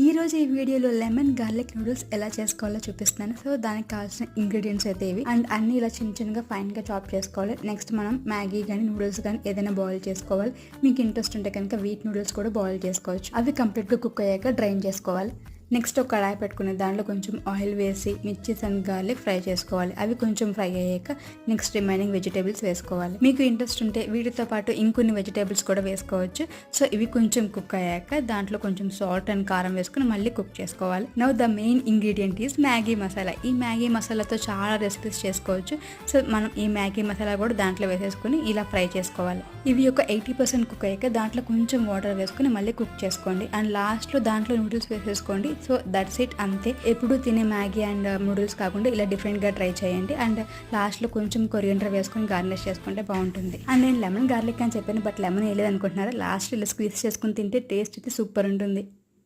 ఈ రోజు ఈ వీడియోలో లెమన్ గార్లిక్ నూడిల్స్ ఎలా చేసుకోవాలో చూపిస్తున్నాను. సో దానికి కావాల్సిన ఇంగ్రీడియంట్స్ అయితే ఇవి అండ్ అన్ని ఇలా చిన్న చిన్నగా ఫైన్ గా చాప్ చేసుకోవాలి. నెక్స్ట్ మనం మ్యాగీ కానీ నూడిల్స్ కానీ ఏదైనా బాయిల్ చేసుకోవాలి. మీకు ఇంట్రెస్ట్ ఉంటే కనుక వీట్ నూడిల్స్ కూడా బాయిల్ చేసుకోవచ్చు. అవి కంప్లీట్ గా కుక్ అయ్యాక డ్రైన్ చేసుకోవాలి. నెక్స్ట్ ఒక కడాయి పెట్టుకుని దాంట్లో కొంచెం ఆయిల్ వేసి మిర్చీస్ అండ్ గార్లిక్ ఫ్రై చేసుకోవాలి. అవి కొంచెం ఫ్రై అయ్యాక నెక్స్ట్ రిమైనింగ్ వెజిటేబుల్స్ వేసుకోవాలి. మీకు ఇంట్రెస్ట్ ఉంటే వీటితో పాటు ఇంకొన్ని వెజిటేబుల్స్ కూడా వేసుకోవచ్చు. సో ఇవి కొంచెం కుక్ అయ్యాక దాంట్లో కొంచెం సాల్ట్ అండ్ కారం వేసుకుని మళ్ళీ కుక్ చేసుకోవాలి. Now the main ingredient is Maggi masala. ఈ మ్యాగీ మసాలాతో చాలా రెసిపీస్ చేసుకోవచ్చు. సో మనం ఈ మ్యాగీ మసాలా కూడా దాంట్లో వేసేసుకుని ఇలా ఫ్రై చేసుకోవాలి. ఇవి ఒక 80% కుక్ అయ్యాక దాంట్లో కొంచెం వాటర్ వేసుకుని మళ్ళీ కుక్ చేసుకోండి. అండ్ లాస్ట్లో దాంట్లో నూడిల్స్ వేసేసుకోండి. సో దట్స్ ఇట్, అంతే. ఎప్పుడు తినే మ్యాగీ అండ్ నూడిల్స్ కాకుండా ఇలా డిఫరెంట్గా ట్రై చేయండి. అండ్ లాస్ట్లో కొంచెం కొరియండర్ వేసుకొని గార్నిష్ చేసుకుంటే బాగుంటుంది. అండ్ నేను లెమన్ గార్లిక్ అని చెప్పాను, బట్ లెమన్ వేయలేదు అనుకుంటున్నారా? లాస్ట్ ఇలా స్క్వీజ్ చేసుకుని తింటే టేస్ట్ అయితే సూపర్ ఉంటుంది.